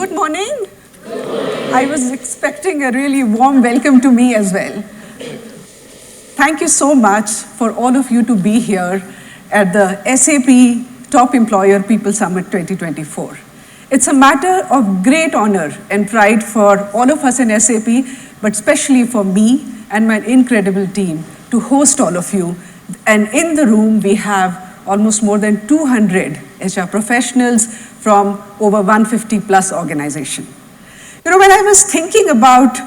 Good morning. I was expecting a really warm welcome to me as well. Thank you so much for all of you to be here at the SAP Top Employer People Summit 2024. It's a matter of great honor and pride for all of us in SAP, but especially for me and my incredible team to host all of you. And in the room, we have almost more than 200 HR professionals from over 150 plus organizations. When I was thinking about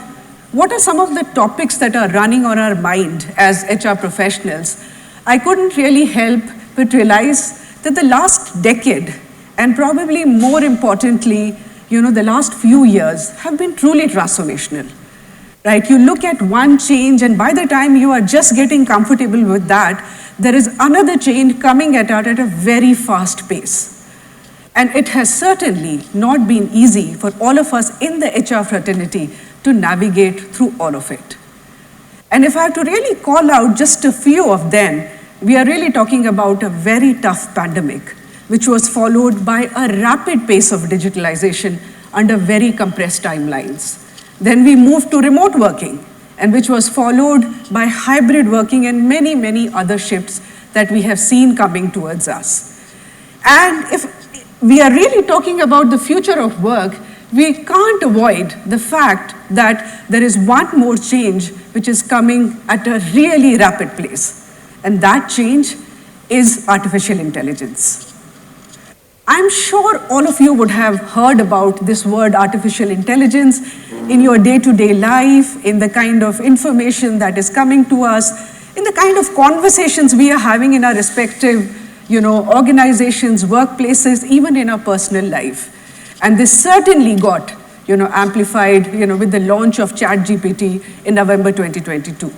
what are some of the topics that are running on our mind as HR professionals, I couldn't really help but realize that the last decade, and probably more importantly, the last few years have been truly transformational. Right? You look at one change, and by the time you are just getting comfortable with that, there is another change coming at a very fast pace. And it has certainly not been easy for all of us in the HR fraternity to navigate through all of it. And if I have to really call out just a few of them, we are really talking about a very tough pandemic, which was followed by a rapid pace of digitalization under very compressed timelines. Then we moved to remote working, and which was followed by hybrid working and many, many other shifts that we have seen coming towards us. And if we are really talking about the future of work, we can't avoid the fact that there is one more change which is coming at a really rapid pace. And that change is artificial intelligence. I'm sure all of you would have heard about this word artificial intelligence in your day-to-day life, in the kind of information that is coming to us, in the kind of conversations we are having in our respective organizations, workplaces, even in our personal life. And this certainly got, amplified, with the launch of ChatGPT in November 2022.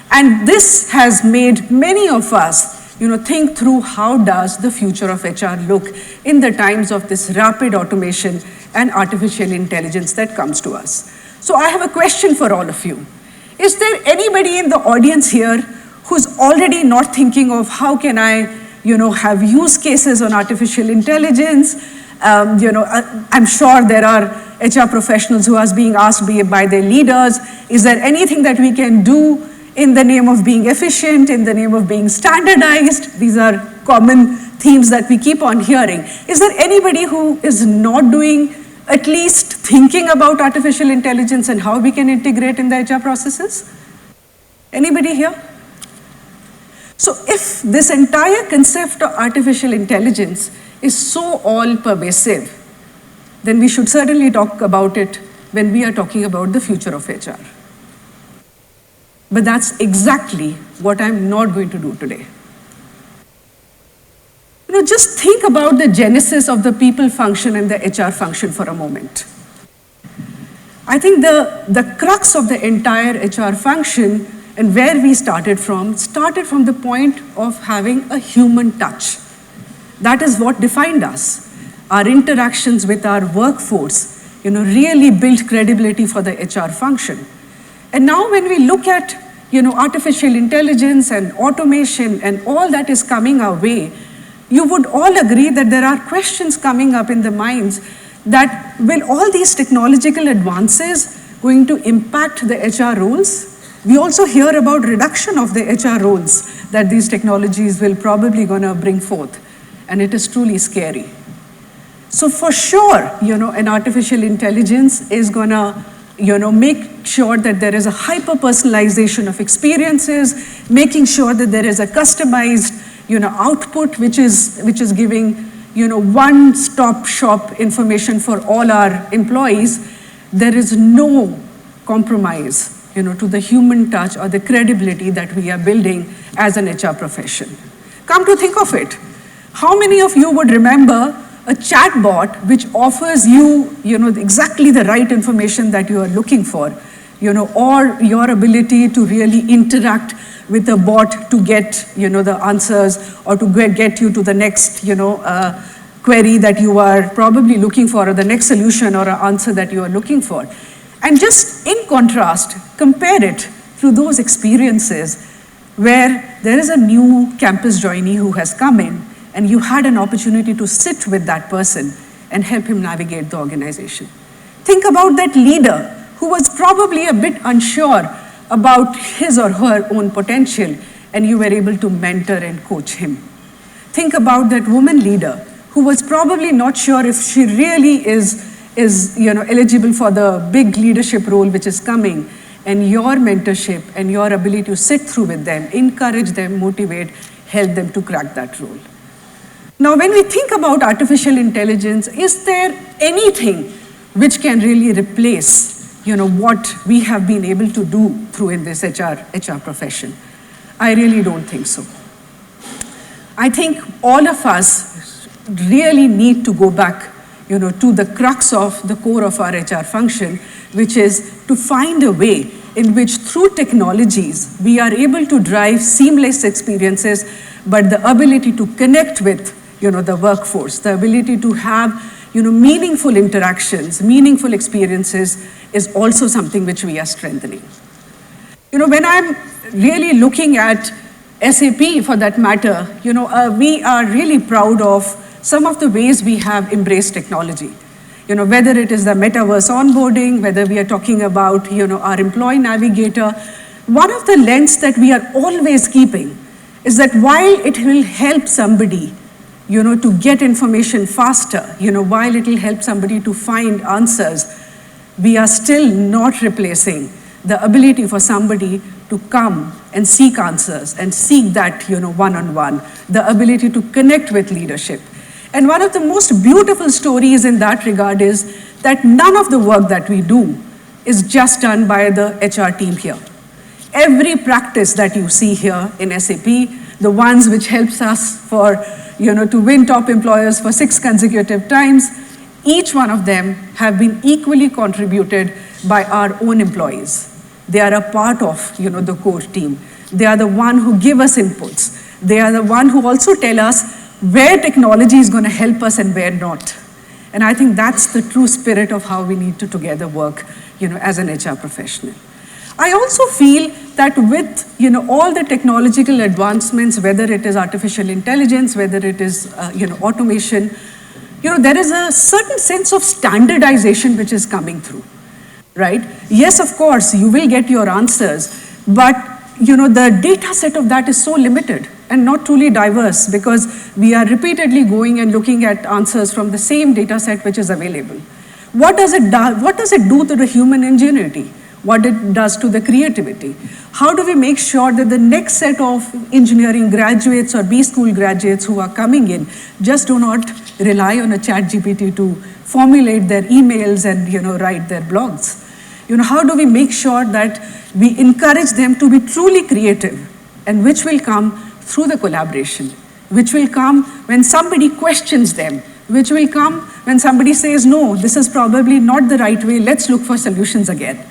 And this has made many of us, think through how does the future of HR look in the times of this rapid automation and artificial intelligence that comes to us. So I have a question for all of you. Is there anybody in the audience here who's already not thinking of how can I have use cases on artificial intelligence? I'm sure there are HR professionals who are being asked by their leaders, is there anything that we can do in the name of being efficient, in the name of being standardized? These are common themes that we keep on hearing. Is there anybody who is not doing, at least thinking about artificial intelligence and how we can integrate in the HR processes? Anybody here? So if this entire concept of artificial intelligence is so all-pervasive, then we should certainly talk about it when we are talking about the future of HR. But that's exactly what I'm not going to do today. Just think about the genesis of the people function and the HR function for a moment. I think the crux of the entire HR function and where we started from the point of having a human touch. That is what defined us. Our interactions with our workforce, really built credibility for the HR function. And now when we look at, artificial intelligence and automation and all that is coming our way, you would all agree that there are questions coming up in the minds that will all these technological advances going to impact the HR roles? We also hear about reduction of the HR roles that these technologies will probably gonna bring forth, and it is truly scary. So for sure, an artificial intelligence is gonna, make sure that there is a hyper-personalization of experiences, making sure that there is a customized, output which is giving, one-stop shop information for all our employees. There is no compromise to the human touch or the credibility that we are building as an HR profession. Come to think of it, how many of you would remember a chatbot which offers you, exactly the right information that you are looking for, or your ability to really interact with a bot to get, the answers or to get you to the next, query that you are probably looking for, or the next solution or an answer that you are looking for. And just in contrast, compare it through those experiences where there is a new campus joinee who has come in and you had an opportunity to sit with that person and help him navigate the organization. Think about that leader who was probably a bit unsure about his or her own potential, and you were able to mentor and coach him. Think about that woman leader who was probably not sure if she really is eligible for the big leadership role which is coming, and your mentorship and your ability to sit through with them, encourage them, motivate, help them to crack that role. Now, when we think about artificial intelligence, is there anything which can really replace what we have been able to do through in this HR profession? I really don't think so. I think all of us really need to go back to the crux of the core of our HR function, which is to find a way in which through technologies we are able to drive seamless experiences, but the ability to connect with the workforce, the ability to have meaningful interactions, meaningful experiences is also something which we are strengthening. When I'm really looking at SAP for that matter, we are really proud of some of the ways we have embraced technology. Whether it is the metaverse onboarding, whether we are talking about our employee navigator, one of the lens that we are always keeping is that while it will help somebody to get information faster, while it will help somebody to find answers, we are still not replacing the ability for somebody to come and seek answers and seek that one-on-one, the ability to connect with leadership. And one of the most beautiful stories in that regard is that none of the work that we do is just done by the HR team here. Every practice that you see here in SAP, the ones which helps us to win top employers for 6 consecutive times, each one of them have been equally contributed by our own employees. They are a part of the core team. They are the one who give us inputs. They are the one who also tell us where technology is going to help us and where not. And I think that's the true spirit of how we need to together work as an HR professional. I also feel that with all the technological advancements, whether it is artificial intelligence, whether it is automation, there is a certain sense of standardization which is coming through, right? Yes, of course, you will get your answers, but the data set of that is so limited and not truly diverse because we are repeatedly going and looking at answers from the same data set which is available. What does it do to the human ingenuity? What it does to the creativity? How do we make sure that the next set of engineering graduates or B-school graduates who are coming in just do not rely on a ChatGPT to formulate their emails and write their blogs? How do we make sure that we encourage them to be truly creative, and which will come through the collaboration, which will come when somebody questions them, which will come when somebody says, no, this is probably not the right way, let's look for solutions again.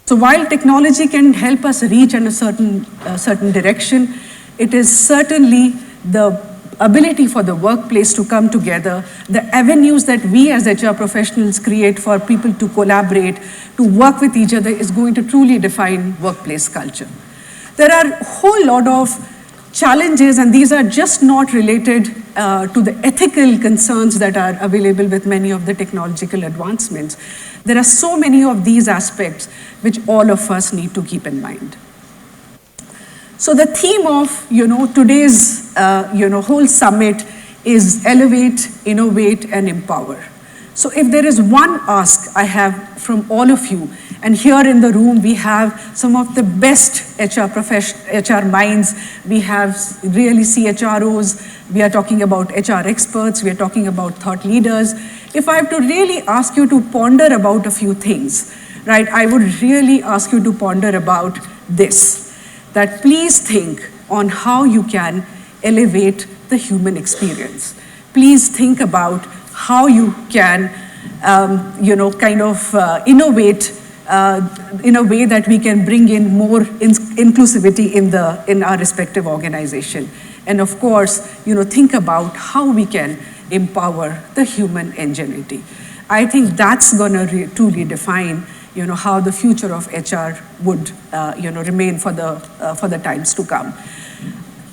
So while technology can help us reach in a certain direction, it is certainly the ability for the workplace to come together, the avenues that we as HR professionals create for people to collaborate, to work with each other is going to truly define workplace culture. There are a whole lot of challenges, and these are just not related to the ethical concerns that are available with many of the technological advancements. There are so many of these aspects which all of us need to keep in mind. So the theme of today's whole summit is elevate, innovate, and empower. So if there is one ask I have from all of you, and here in the room we have some of the best HR minds, we have really CHROs, we are talking about HR experts, we are talking about thought leaders. If I have to really ask you to ponder about a few things, right, I would really ask you to ponder about this, that please think on how you can elevate the human experience. Please think about how you can, innovate in a way that we can bring in more inclusivity in our respective organization. And of course, think about how we can empower the human ingenuity. I think that's going to truly define, how the future of HR would, remain for the times to come.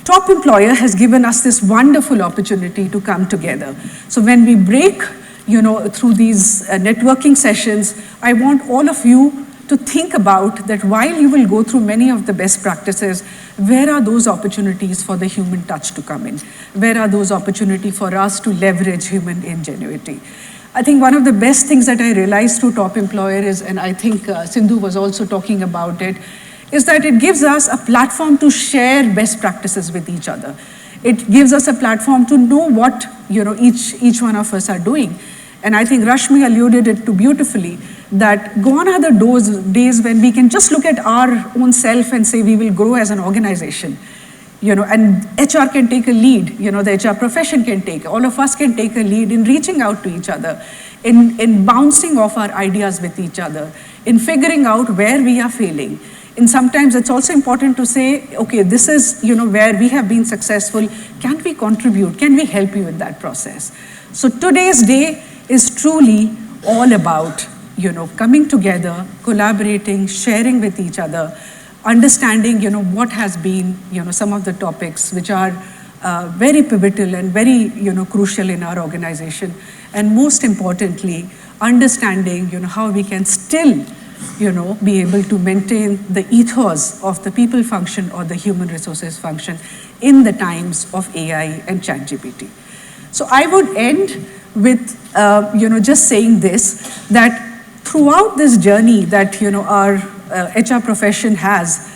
Top Employer has given us this wonderful opportunity to come together. So when we break, through these networking sessions, I want all of you to think about that while you will go through many of the best practices, where are those opportunities for the human touch to come in? Where are those opportunities for us to leverage human ingenuity? I think one of the best things that I realized through Top Employer is, and I think Sindhu was also talking about it, is that it gives us a platform to share best practices with each other. It gives us a platform to know what each one of us are doing. And I think Rashmi alluded it to beautifully, that gone are the days when we can just look at our own self and say we will grow as an organization. And HR can take a lead, the HR profession can take, all of us can take a lead in reaching out to each other, in bouncing off our ideas with each other, in figuring out where we are failing. And sometimes it's also important to say, okay, this is where we have been successful. Can we contribute? Can we help you with that process? So today's day is truly all about coming together, collaborating, sharing with each other, understanding what has been some of the topics which are very pivotal and very crucial in our organization, and most importantly, understanding how we can still be able to maintain the ethos of the people function or the human resources function in the times of AI and ChatGPT. So I would end with just saying this, that throughout this journey that our HR profession has,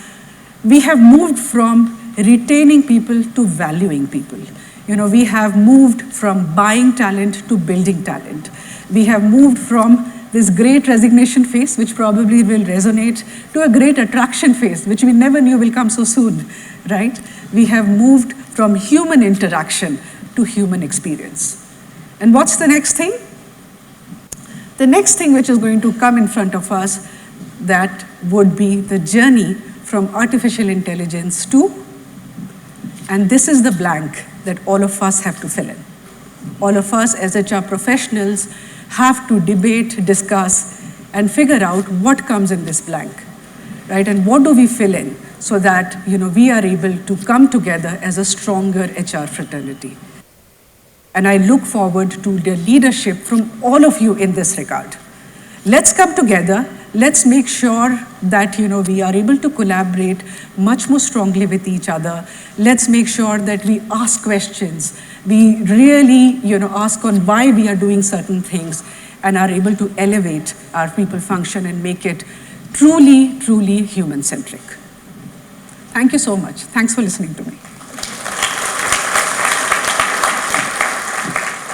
we have moved from retaining people to valuing people. We have moved from buying talent to building talent. We have moved from this great resignation phase, which probably will resonate, to a great attraction phase, which we never knew will come so soon, right? We have moved from human interaction to human experience. And what's the next thing? The next thing which is going to come in front of us, that would be the journey from artificial intelligence to, and this is the blank that all of us have to fill in. All of us as HR professionals have to debate, discuss, and figure out what comes in this blank, right? And what do we fill in so that we are able to come together as a stronger HR fraternity. And I look forward to the leadership from all of you in this regard. Let's come together. Let's make sure that we are able to collaborate much more strongly with each other. Let's make sure that we ask questions. We really ask on why we are doing certain things, and are able to elevate our people function and make it truly, truly human-centric. Thank you so much. Thanks for listening to me.